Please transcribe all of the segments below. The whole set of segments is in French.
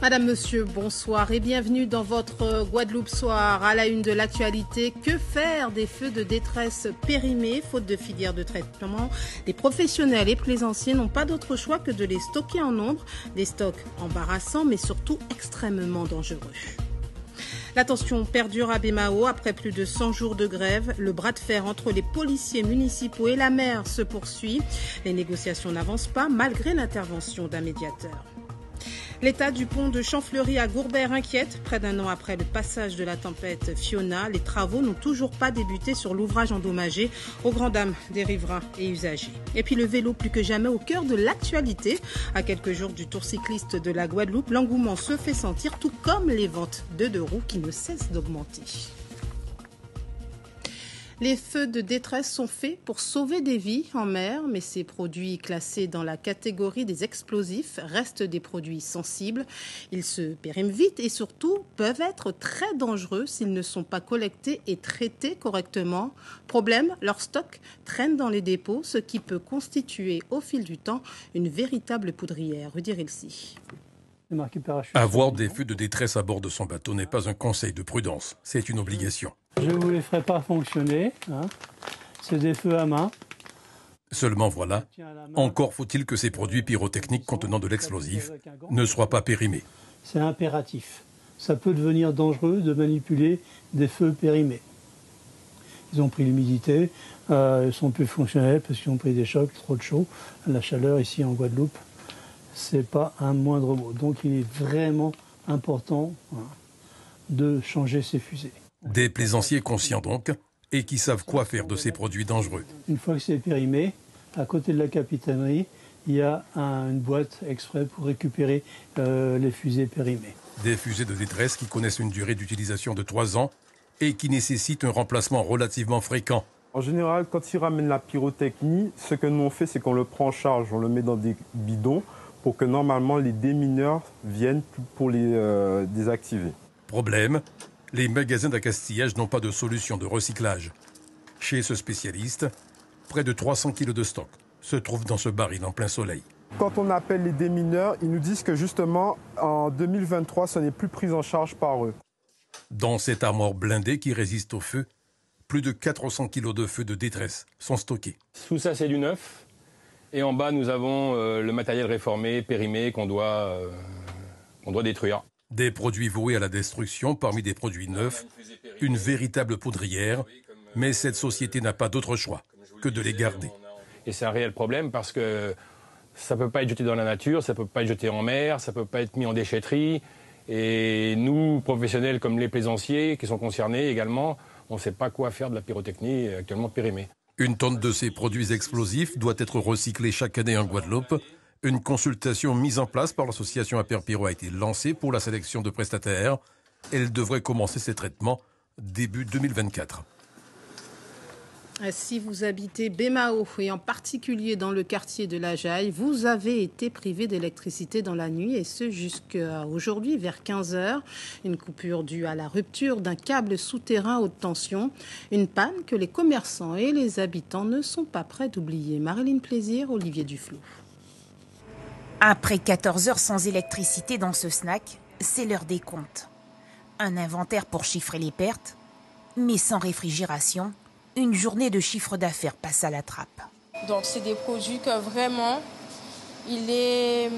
Madame, Monsieur, bonsoir et bienvenue dans votre Guadeloupe Soir. À la une de l'actualité, que faire des feux de détresse périmés, faute de filière de traitement? Les professionnels et plaisanciers n'ont pas d'autre choix que de les stocker en nombre. Des stocks embarrassants mais surtout extrêmement dangereux. La tension perdure à Bémao après plus de 100 jours de grève. Le bras de fer entre les policiers municipaux et la maire se poursuit. Les négociations n'avancent pas malgré l'intervention d'un médiateur. L'état du pont de Champfleury à Gourbert inquiète. Près d'un an après le passage de la tempête Fiona, les travaux n'ont toujours pas débuté sur l'ouvrage endommagé, aux grandes dames des riverains et usagers. Et puis le vélo plus que jamais au cœur de l'actualité. À quelques jours du Tour cycliste de la Guadeloupe, l'engouement se fait sentir, tout comme les ventes de deux roues qui ne cessent d'augmenter. Les feux de détresse sont faits pour sauver des vies en mer, mais ces produits classés dans la catégorie des explosifs restent des produits sensibles. Ils se périment vite et surtout peuvent être très dangereux s'ils ne sont pas collectés et traités correctement. Problème, leur stock traîne dans les dépôts, ce qui peut constituer au fil du temps une véritable poudrière. Rudy Rilsi. Avoir des feux de détresse à bord de son bateau n'est pas un conseil de prudence, c'est une obligation. Je ne vous les ferai pas fonctionner, c'est des feux à main. Seulement voilà, encore faut-il que ces produits pyrotechniques contenant de l'explosif ne soient pas périmés. C'est impératif. Ça peut devenir dangereux de manipuler des feux périmés. Ils ont pris l'humidité, ils sont plus fonctionnels parce qu'ils ont pris des chocs, trop de chaud. La chaleur ici en Guadeloupe, c'est pas un moindre mot. Donc il est vraiment important de changer ces fusées. Des plaisanciers conscients donc, et qui savent quoi faire de ces produits dangereux. Une fois que c'est périmé, à côté de la capitainerie, il y a une boîte exprès pour récupérer les fusées périmées. Des fusées de détresse qui connaissent une durée d'utilisation de 3 ans et qui nécessitent un remplacement relativement fréquent. En général, quand ils ramènent la pyrotechnie, ce que nous on fait, c'est qu'on le prend en charge, on le met dans des bidons pour que normalement les démineurs viennent pour les désactiver. Problème, les magasins d'accastillage n'ont pas de solution de recyclage. Chez ce spécialiste, près de 300 kilos de stock se trouvent dans ce baril en plein soleil. Quand on appelle les démineurs, ils nous disent que justement, en 2023, ce n'est plus pris en charge par eux. Dans cette armoire blindée qui résiste au feu, plus de 400 kilos de feu de détresse sont stockés. Sous ça, c'est du neuf. Et en bas, nous avons le matériel réformé, périmé, qu'on doit détruire. Des produits voués à la destruction parmi des produits neufs, une véritable poudrière, mais cette société n'a pas d'autre choix que de les garder. Et c'est un réel problème parce que ça ne peut pas être jeté dans la nature, ça ne peut pas être jeté en mer, ça ne peut pas être mis en déchetterie. Et nous, professionnels comme les plaisanciers qui sont concernés également, on ne sait pas quoi faire de la pyrotechnie actuellement périmée. Une tonne de ces produits explosifs doit être recyclée chaque année en Guadeloupe. Une consultation mise en place par l'association Aperpyro a été lancée pour la sélection de prestataires. Elle devrait commencer ses traitements début 2024. Si vous habitez Bémao et en particulier dans le quartier de la Jaille, vous avez été privé d'électricité dans la nuit et ce jusqu'à aujourd'hui vers 15h. Une coupure due à la rupture d'un câble souterrain haute tension. Une panne que les commerçants et les habitants ne sont pas prêts d'oublier. Marilyn Plaisir, Olivier Duflou. Après 14 heures sans électricité dans ce snack, c'est l'heure des comptes. Un inventaire pour chiffrer les pertes, mais sans réfrigération, une journée de chiffre d'affaires passe à la trappe. Donc c'est des produits que vraiment, il est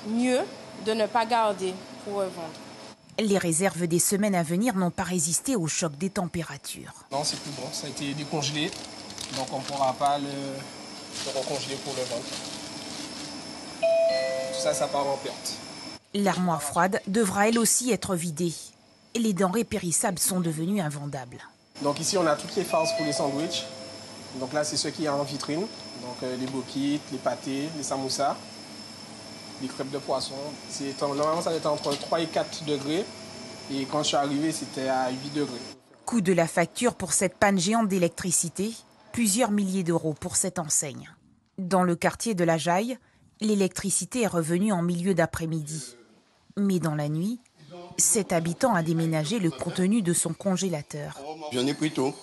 mieux de ne pas garder pour revendre. Les réserves des semaines à venir n'ont pas résisté au choc des températures. Non, c'est plus bon, ça a été décongelé, donc on ne pourra pas le recongeler pour le vendre. Tout ça, ça part en perte. L'armoire froide devra elle aussi être vidée. Les denrées périssables sont devenues invendables. Donc ici, on a toutes les phases pour les sandwichs. Donc là, c'est ce qui est en vitrine. Donc les boquites, les pâtés, les samoussas, les crêpes de poisson. Normalement, ça va être entre 3 et 4 degrés. Et quand je suis arrivé, c'était à 8 degrés. Coût de la facture pour cette panne géante d'électricité, plusieurs milliers d'euros pour cette enseigne. Dans le quartier de la Jaille, l'électricité est revenue en milieu d'après-midi. Mais dans la nuit, cet habitant a déménagé le contenu de son congélateur. J'en ai pris tout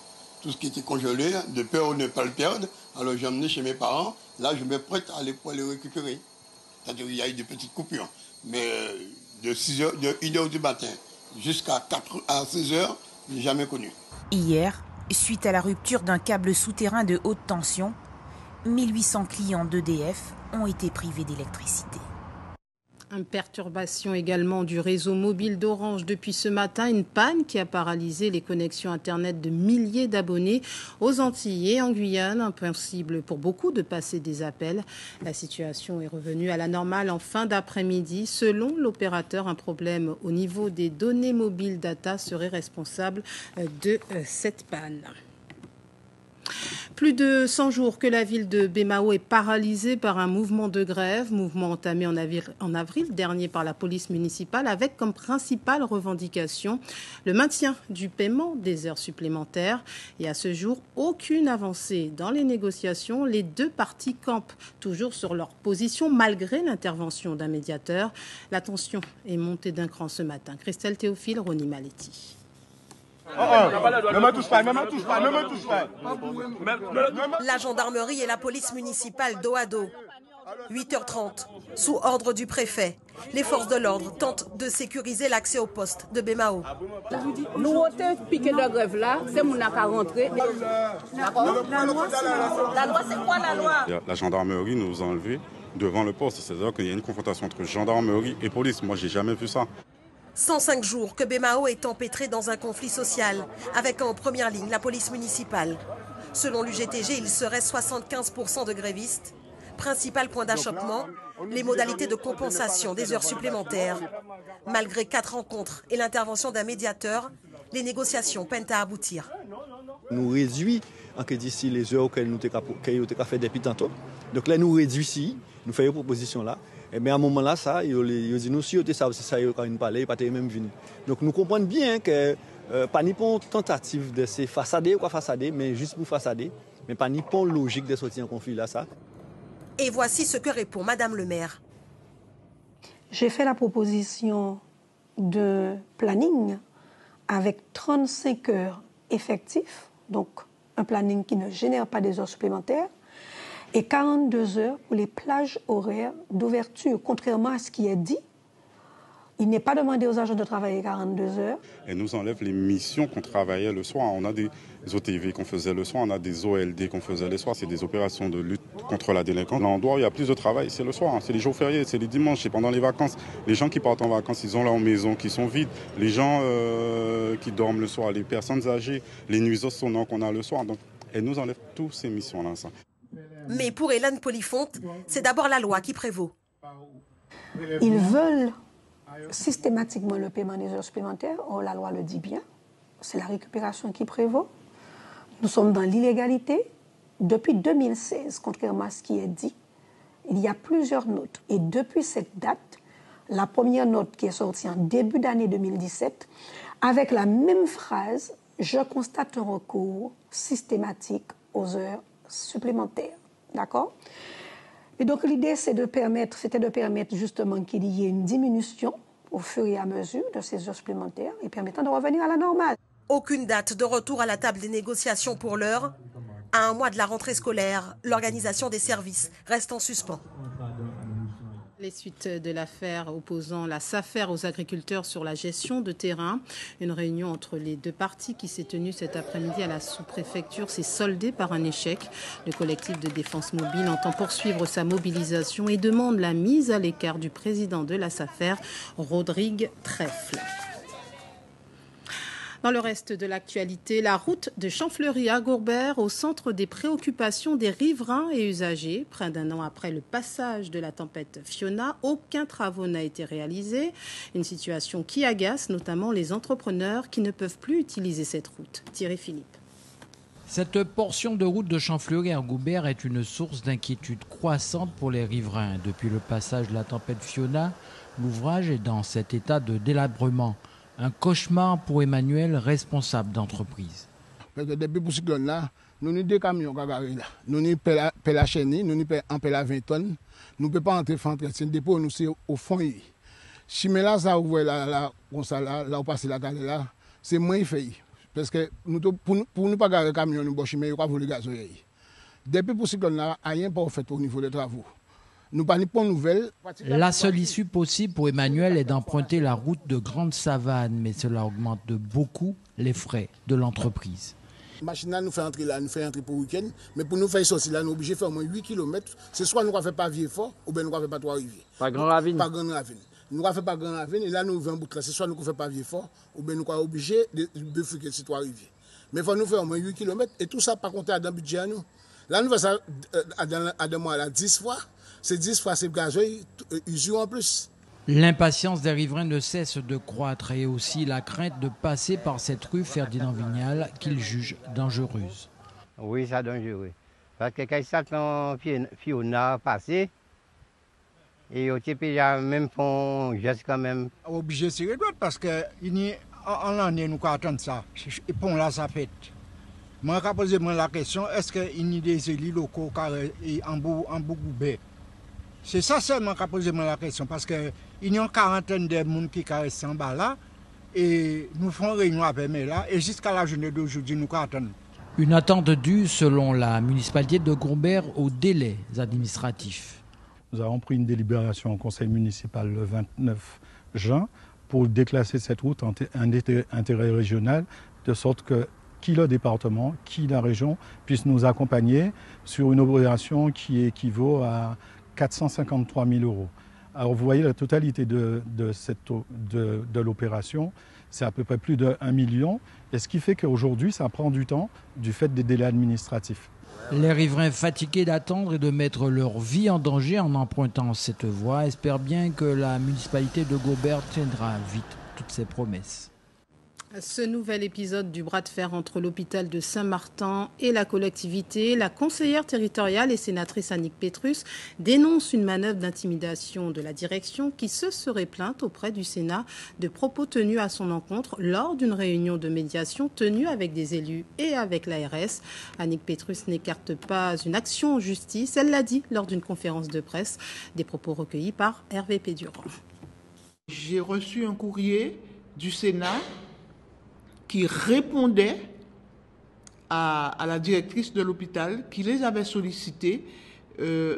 ce qui était congelé, de peur de ne pas le perdre. Alors j'ai emmené chez mes parents. Là, je me prête à aller pour les récupérer. C'est-à-dire qu'il y a eu des petites coupures. Mais de 1h du matin jusqu'à 16h, je n'ai jamais connu. Hier, suite à la rupture d'un câble souterrain de haute tension, 1800 clients d'EDF ont été privés d'électricité. Une perturbation également du réseau mobile d'Orange depuis ce matin. Une panne qui a paralysé les connexions Internet de milliers d'abonnés aux Antilles et en Guyane. Impossible pour beaucoup de passer des appels. La situation est revenue à la normale en fin d'après-midi. Selon l'opérateur, un problème au niveau des données mobiles data serait responsable de cette panne. Plus de 100 jours que la ville de Bemao est paralysée par un mouvement de grève, mouvement entamé en avril dernier par la police municipale avec comme principale revendication le maintien du paiement des heures supplémentaires. Et à ce jour, aucune avancée dans les négociations. Les deux parties campent toujours sur leur position malgré l'intervention d'un médiateur. La tension est montée d'un cran ce matin. Christelle Théophile, Rony Maletti. Ne me touche pas, ne me touche pas, ne me touche pas. La gendarmerie et la police municipale dos à dos. 8h30, sous ordre du préfet, les forces de l'ordre tentent de sécuriser l'accès au poste de Bemao. Nous avons piqué de grève là, c'est mon accord rentré. La loi, c'est quoi la loi? La gendarmerie nous a enlevés devant le poste, c'est-à-dire qu'il y a une confrontation entre gendarmerie et police. Moi, j'ai jamais vu ça. 105 jours que Bemao est empêtré dans un conflit social, avec en première ligne la police municipale. Selon l'UGTG, il serait 75% de grévistes. Principal point d'achoppement, les modalités de compensation des heures supplémentaires. Malgré 4 rencontres et l'intervention d'un médiateur, les négociations peinent à aboutir. Nous réduisons d'ici les heures qu'elle nous a fait depuis tantôt. Donc là, nous réduisons, nous faisons une proposition là. Mais à un moment là, ça, ils disent nous si ça, quand ils parlent, pas même venir. Donc nous comprenons bien que pas ni pour tentative de se façader ou quoi façader, mais juste pour façader, mais pas ni pour logique de sortir en conflit là ça. Et voici ce que répond Madame le maire. J'ai fait la proposition de planning avec 35 heures effectives, donc un planning qui ne génère pas des heures supplémentaires, et 42 heures pour les plages horaires d'ouverture. Contrairement à ce qui est dit, il n'est pas demandé aux agents de travailler 42 heures. Elle nous enlève les missions qu'on travaillait le soir. On a des OTV qu'on faisait le soir, on a des OLD qu'on faisait le soir. C'est des opérations de lutte contre la délinquance. L'endroit où il y a plus de travail, c'est le soir. C'est les jours fériés, c'est les dimanches, c'est pendant les vacances. Les gens qui partent en vacances, ils ont leur maison qui sont vides. Les gens qui dorment le soir, les personnes âgées, les nuisances sonores qu'on a le soir. Donc, elle nous enlève toutes ces missions-là. Ça. Mais pour Hélène Polifonte, c'est d'abord la loi qui prévaut. Ils veulent systématiquement le paiement des heures supplémentaires. Or, la loi le dit bien. C'est la récupération qui prévaut. Nous sommes dans l'illégalité. Depuis 2016, contrairement à ce qui est dit, il y a plusieurs notes. Et depuis cette date, la première note qui est sortie en début d'année 2017, avec la même phrase, je constate un recours systématique aux heures supplémentaires. D'accord? Et donc l'idée, c'était de permettre justement qu'il y ait une diminution au fur et à mesure de ces heures supplémentaires et permettant de revenir à la normale. Aucune date de retour à la table des négociations pour l'heure. À un mois de la rentrée scolaire, l'organisation des services reste en suspens. Les suites de l'affaire opposant la SAFER aux agriculteurs sur la gestion de terrain. Une réunion entre les deux parties qui s'est tenue cet après-midi à la sous-préfecture s'est soldée par un échec. Le collectif de défense mobile entend poursuivre sa mobilisation et demande la mise à l'écart du président de la SAFER, Rodrigue Trèfle. Dans le reste de l'actualité, la route de Champfleury à Gourbert au centre des préoccupations des riverains et usagers. Près d'un an après le passage de la tempête Fiona, aucun travaux n'a été réalisé. Une situation qui agace notamment les entrepreneurs qui ne peuvent plus utiliser cette route. Thierry Philippe. Cette portion de route de Champfleury à Gourbert est une source d'inquiétude croissante pour les riverains. Depuis le passage de la tempête Fiona, l'ouvrage est dans cet état de délabrement. Un cauchemar pour Emmanuel, responsable d'entreprise. Parce que depuis pour ce cyclone-là, nous avons deux camions qui sont là. Nous avons la chaîne, nous avons la 20 tonnes. Nous ne pouvons pas entrer en entretien de dépôt, nous sommes au fond. Si là, ça ouvre là, on passe la gare là, c'est moins fait. Parce que pour ne pas garer le camion, nous ne pouvons pas voler le gazoil. Depuis pour ce cyclone-là, rien n'est pas fait au niveau des travaux. Nous pas ni pour nouvelle. La seule issue possible pour Emmanuel est d'emprunter la route de Grande Savane, mais cela augmente de beaucoup les frais de l'entreprise. La machine nous fait entrer là, nous fait entrer pour le week-end, mais pour nous faire sortir là, nous sommes obligés de faire au moins 8 km. C'est soit nous faisons pas Vieux-Fort, ou bien nous faisons pas Trois-Rivières. Pas Grand Ravine. Pas Grand Ravine. Nous faisons pas Grand Ravine, et là nous venons en boucle. C'est soit nous faisons pas Vieux-Fort, ou bien nous sommes obligés de bifurquer sur Trois-Rivières. Mais il faut nous faire au moins 8 km, et tout ça pas compter dans le budget à nous. Là nous faisons ça à 2 mois, là, 10 fois. C'est 10 fois c'est gazoil, usure en plus. L'impatience des riverains ne cesse de croître et aussi la crainte de passer par cette rue Ferdinand Vignal qu'ils jugent dangereuse. Oui, c'est dangereux. Parce que quand ça Fiona passé, et au type même font geste quand même. Obligé de se réduire parce que en l'année nous attendons ça. Et pour là ça fait. Moi je pose la question, est-ce qu'il y a des élus locaux en Bougoubé? C'est ça seulement qui a posé la question, parce qu'il y a une quarantaine de personnes qui restent en bas là, et nous faisons réunion avec eux là, et jusqu'à la journée d'aujourd'hui, nous attendons. Une attente due, selon la municipalité de Goumbert, aux délais administratifs. Nous avons pris une délibération au conseil municipal le 29 juin pour déclasser cette route en intérêt régional, de sorte que qui le département, qui la région puisse nous accompagner sur une opération qui équivaut à 453 000 €. Alors vous voyez la totalité de l'opération, c'est à peu près plus de 1 million, et ce qui fait qu'aujourd'hui ça prend du temps du fait des délais administratifs. Les riverains fatigués d'attendre et de mettre leur vie en danger en empruntant cette voie espèrent bien que la municipalité de Gobert tiendra vite toutes ses promesses. Ce nouvel épisode du bras de fer entre l'hôpital de Saint-Martin et la collectivité, la conseillère territoriale et sénatrice Annick Petrus dénonce une manœuvre d'intimidation de la direction qui se serait plainte auprès du Sénat de propos tenus à son encontre lors d'une réunion de médiation tenue avec des élus et avec l'ARS. Annick Petrus n'écarte pas une action en justice. Elle l'a dit lors d'une conférence de presse. Des propos recueillis par Hervé Pédurand. J'ai reçu un courrier du Sénat qui répondait à la directrice de l'hôpital, qui les avait sollicités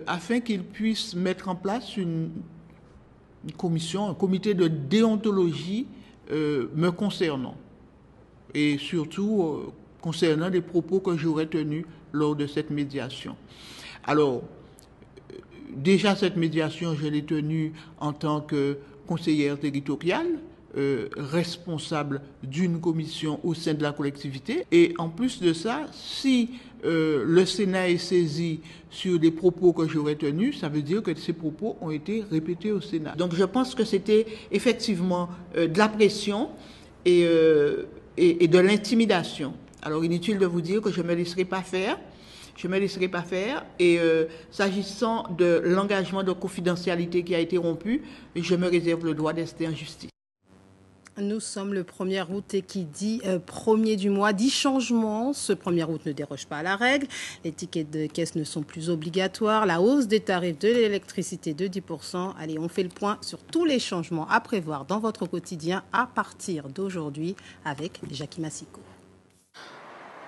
afin qu'ils puissent mettre en place une commission, un comité de déontologie me concernant. Et surtout concernant les propos que j'aurais tenus lors de cette médiation. Alors, déjà cette médiation, je l'ai tenue en tant que conseillère territoriale, responsable d'une commission au sein de la collectivité. Et en plus de ça, si le Sénat est saisi sur des propos que j'aurais tenus, ça veut dire que ces propos ont été répétés au Sénat. Donc je pense que c'était effectivement de la pression et de l'intimidation. Alors inutile de vous dire que je ne me laisserai pas faire. Je ne me laisserai pas faire. Et s'agissant de l'engagement de confidentialité qui a été rompu, je me réserve le droit d'ester en justice. Nous sommes le 1er août et qui dit 1er du mois dit changement. Ce 1er août ne déroge pas à la règle. Les tickets de caisse ne sont plus obligatoires. La hausse des tarifs de l'électricité de 10%. Allez, on fait le point sur tous les changements à prévoir dans votre quotidien à partir d'aujourd'hui avec Jackie Massico.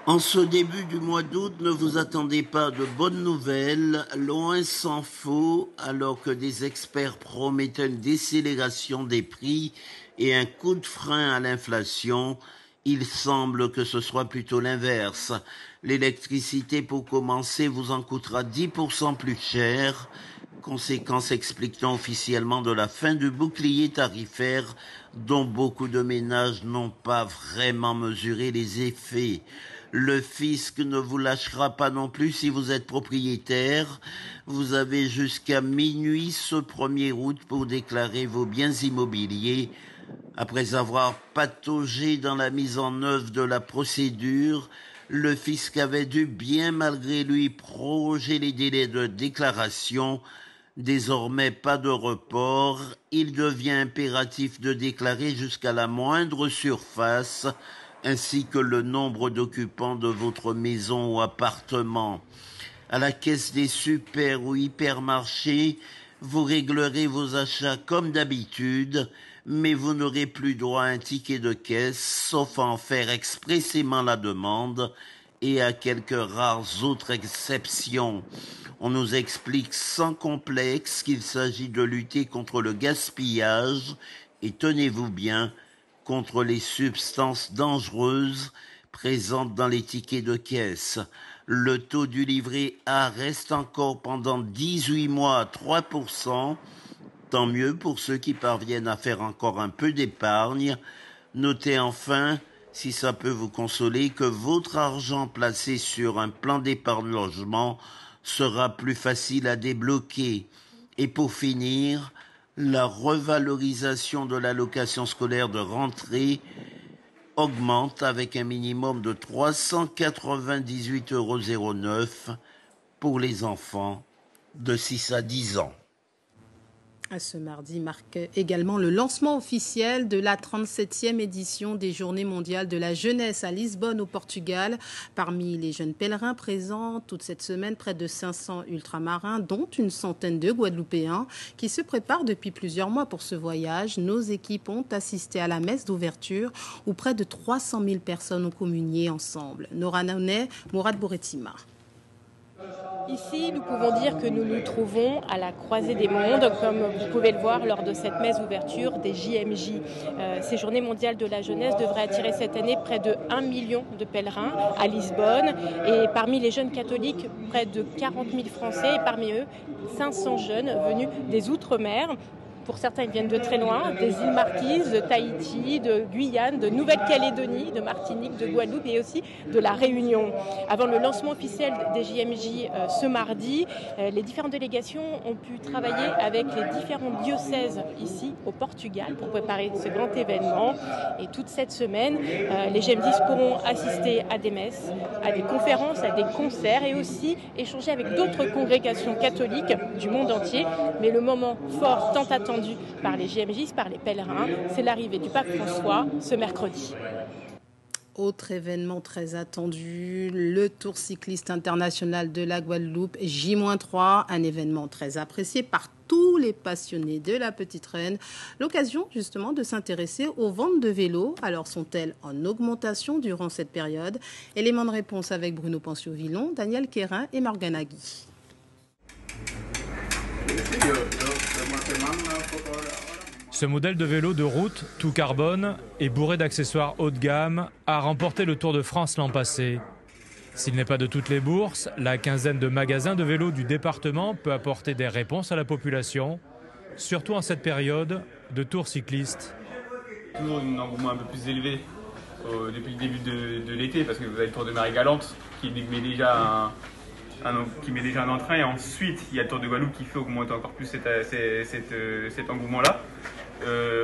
En ce début du mois d'août, ne vous attendez pas de bonnes nouvelles, loin s'en faut, alors que des experts promettent une décélération des prix et un coup de frein à l'inflation. Il semble que ce soit plutôt l'inverse. L'électricité, pour commencer, vous en coûtera 10% plus cher. Conséquence, explique-t-on officiellement, de la fin du bouclier tarifaire dont beaucoup de ménages n'ont pas vraiment mesuré les effets. Le fisc ne vous lâchera pas non plus si vous êtes propriétaire. Vous avez jusqu'à minuit ce 1er août pour déclarer vos biens immobiliers. Après avoir pataugé dans la mise en œuvre de la procédure, le fisc avait dû bien malgré lui proroger les délais de déclaration. Désormais, pas de report. Il devient impératif de déclarer jusqu'à la moindre surface, ainsi que le nombre d'occupants de votre maison ou appartement. À la caisse des super ou hypermarchés, vous réglerez vos achats comme d'habitude, mais vous n'aurez plus droit à un ticket de caisse, sauf à en faire expressément la demande, et à quelques rares autres exceptions. On nous explique sans complexe qu'il s'agit de lutter contre le gaspillage et, tenez-vous bien, contre les substances dangereuses présentes dans les tickets de caisse. Le taux du livret A reste encore pendant 18 mois à 3%. Tant mieux pour ceux qui parviennent à faire encore un peu d'épargne. Notez enfin, si ça peut vous consoler, que votre argent placé sur un plan d'épargne logement sera plus facile à débloquer. Et pour finir, la revalorisation de l'allocation scolaire de rentrée augmente avec un minimum de 398,09 € pour les enfants de 6 à 10 ans. Ce mardi marque également le lancement officiel de la 37e édition des Journées mondiales de la jeunesse à Lisbonne au Portugal. Parmi les jeunes pèlerins présents toute cette semaine, près de 500 ultramarins, dont une centaine de Guadeloupéens qui se préparent depuis plusieurs mois pour ce voyage. Nos équipes ont assisté à la messe d'ouverture où près de 300 000 personnes ont communié ensemble. Nora Naunet, Mourad Bouretima. Ici, nous pouvons dire que nous nous trouvons à la croisée des mondes, comme vous pouvez le voir lors de cette messe d'ouverture des JMJ. Ces Journées mondiales de la jeunesse devraient attirer cette année près de 1 million de pèlerins à Lisbonne. Et parmi les jeunes catholiques, près de 40 000 Français, et parmi eux, 500 jeunes venus des Outre-mer. Pour certains, ils viennent de très loin, des îles Marquises, de Tahiti, de Guyane, de Nouvelle-Calédonie, de Martinique, de Guadeloupe et aussi de La Réunion. Avant le lancement officiel des JMJ ce mardi, les différentes délégations ont pu travailler avec les différents diocèses ici au Portugal pour préparer ce grand événement. Et toute cette semaine, les JMJ pourront assister à des messes, à des conférences, à des concerts et aussi échanger avec d'autres congrégations catholiques du monde entier. Mais le moment fort tant attendu par les JMJ, par les pèlerins, c'est l'arrivée du pape François ce mercredi. Autre événement très attendu, le Tour cycliste international de la Guadeloupe, J-3, un événement très apprécié par tous les passionnés de la Petite Reine. L'occasion justement de s'intéresser aux ventes de vélos. Alors sont-elles en augmentation durant cette période? Élément de réponse avec Bruno Pencio-Villon, Daniel Quérin et Morgane Agui. Ce modèle de vélo de route, tout carbone et bourré d'accessoires haut de gamme, a remporté le Tour de France l'an passé. S'il n'est pas de toutes les bourses, la quinzaine de magasins de vélos du département peut apporter des réponses à la population, surtout en cette période de tour cycliste. Toujours un engouement un peu plus élevé depuis le début de l'été, parce que vous avez le Tour de Marie-Galante qui met déjà un entrain, et ensuite il y a le Tour de Guadeloupe qui fait augmenter encore plus cet engouement-là.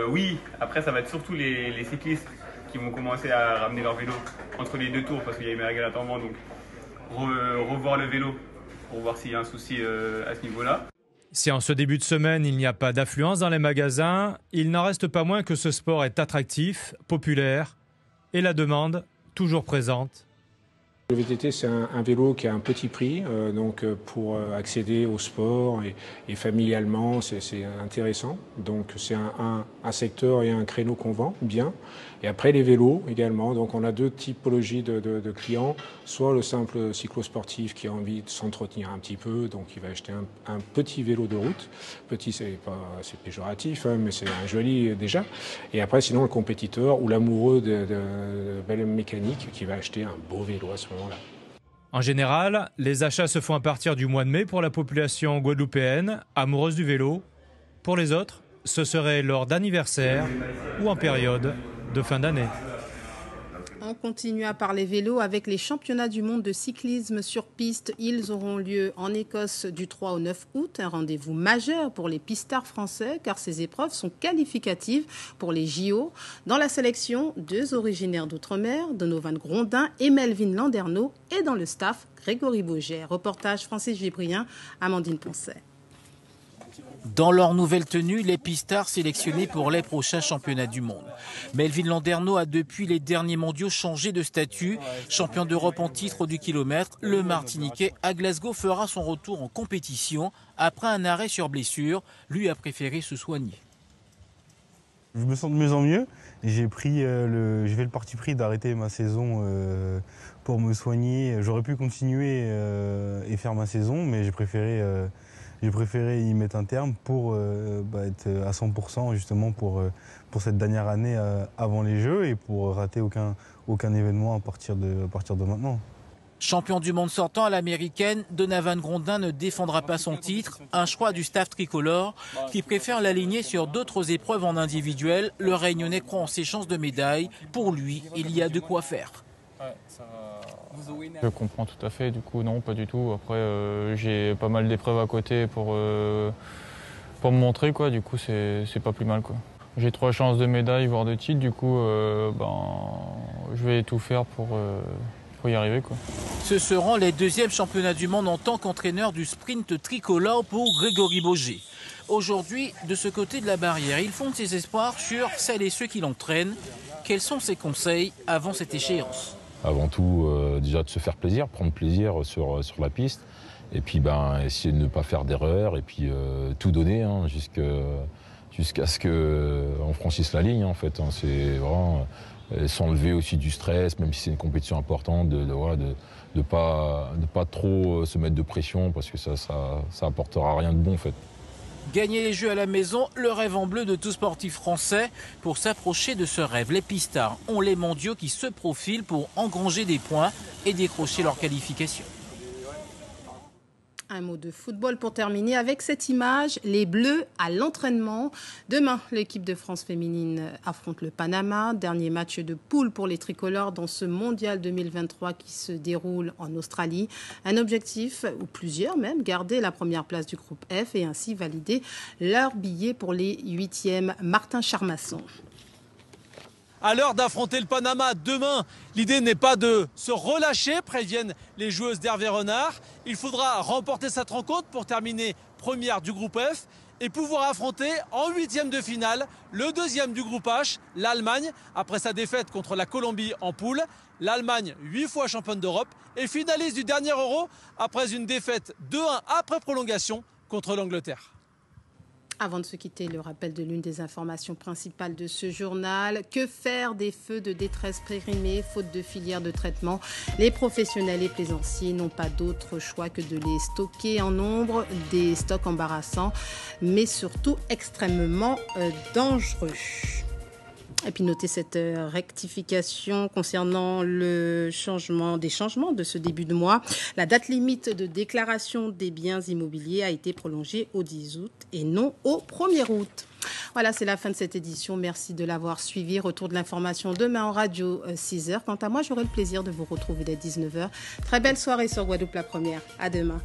Oui, après ça va être surtout les cyclistes qui vont commencer à ramener leur vélo entre les deux tours, parce qu'il y a eu Marie-Galante en vent, donc revoir le vélo pour voir s'il y a un souci à ce niveau-là. Si en ce début de semaine il n'y a pas d'affluence dans les magasins, il n'en reste pas moins que ce sport est attractif, populaire et la demande toujours présente. Le VTT, c'est un vélo qui a un petit prix, donc pour accéder au sport et familialement, c'est intéressant. Donc c'est un secteur et un créneau qu'on vend bien. Et après les vélos également, donc on a deux typologies de clients. Soit le simple cyclosportif qui a envie de s'entretenir un petit peu, donc il va acheter un petit vélo de route. Petit, c'est péjoratif, hein, mais c'est un joli déjà. Et après sinon le compétiteur ou l'amoureux de belle mécanique qui va acheter un beau vélo à ce moment-là. En général, les achats se font à partir du mois de mai pour la population guadeloupéenne, amoureuse du vélo. Pour les autres, ce serait lors d'anniversaires ou en période de fin d'année. On continue à parler vélo avec les championnats du monde de cyclisme sur piste. Ils auront lieu en Écosse du 3 au 9 août. Un rendez-vous majeur pour les pistards français car ces épreuves sont qualificatives pour les JO. Dans la sélection, deux originaires d'outre-mer, Donovan Grondin et Melvin Landerneau, et dans le staff, Grégory Bauger. Reportage Francis Gibrien, Amandine Poncet. Dans leur nouvelle tenue, les pistards sélectionnés pour les prochains championnats du monde. Melvin Landerneau a depuis les derniers mondiaux changé de statut. Champion d'Europe en titre du kilomètre, le Martiniquais à Glasgow fera son retour en compétition après un arrêt sur blessure. Lui a préféré se soigner. Je me sens de mieux en mieux. J'ai fait le parti pris d'arrêter ma saison pour me soigner. J'aurais pu continuer et faire ma saison, mais j'ai préféré y mettre un terme pour être à 100% justement pour cette dernière année avant les Jeux et pour rater aucun événement à partir de maintenant. Champion du monde sortant à l'américaine, Donovan Grondin ne défendra pas son titre, un choix du staff tricolore qui préfère l'aligner sur d'autres épreuves en individuel. Le Réunionnais croit en ses chances de médaille. Pour lui, il y a de quoi faire. Je comprends tout à fait, du coup non, pas du tout. Après j'ai pas mal d'épreuves à côté pour me montrer, quoi. Du coup c'est pas plus mal, quoi. J'ai 3 chances de médaille, voire de titre, du coup je vais tout faire pour y arriver, quoi. Ce seront les 2e championnats du monde en tant qu'entraîneur du sprint tricolore pour Grégory Boger. Aujourd'hui, de ce côté de la barrière, il fonde ses espoirs sur celles et ceux qui l'entraînent. Quels sont ses conseils avant cette échéance ? Avant tout, déjà de se faire plaisir, prendre plaisir sur la piste. Et puis essayer de ne pas faire d'erreur et puis tout donner jusqu'à ce qu'on franchisse la ligne, en fait. C'est vraiment s'enlever aussi du stress, même si c'est une compétition importante, de pas trop se mettre de pression parce que ça apportera rien de bon, en fait. Gagner les Jeux à la maison, le rêve en bleu de tout sportif français. Pour s'approcher de ce rêve, les pistards ont les mondiaux qui se profilent pour engranger des points et décrocher leur qualification. Un mot de football pour terminer avec cette image, les Bleus à l'entraînement. Demain, l'équipe de France féminine affronte le Panama. Dernier match de poule pour les tricolores dans ce mondial 2023 qui se déroule en Australie. Un objectif, ou plusieurs même, garder la première place du groupe F et ainsi valider leur billet pour les 8e. Martin Charmasson. À l'heure d'affronter le Panama demain, l'idée n'est pas de se relâcher, préviennent les joueuses d'Hervé Renard. Il faudra remporter cette rencontre pour terminer première du groupe F et pouvoir affronter en 8e de finale le 2e du groupe H, l'Allemagne, après sa défaite contre la Colombie en poule. L'Allemagne, 8 fois championne d'Europe et finaliste du dernier Euro après une défaite 2-1 après prolongation contre l'Angleterre. Avant de se quitter, le rappel de l'une des informations principales de ce journal. Que faire des feux de détresse périmés, faute de filière de traitement ? Les professionnels et plaisanciers n'ont pas d'autre choix que de les stocker en nombre, des stocks embarrassants, mais surtout extrêmement dangereux. Et puis notez cette rectification concernant des changements de ce début de mois. La date limite de déclaration des biens immobiliers a été prolongée au 10 août et non au 1er août. Voilà, c'est la fin de cette édition. Merci de l'avoir suivi. Retour de l'information demain en radio 6h. Quant à moi, j'aurai le plaisir de vous retrouver dès 19h. Très belle soirée sur Guadeloupe la première. À demain.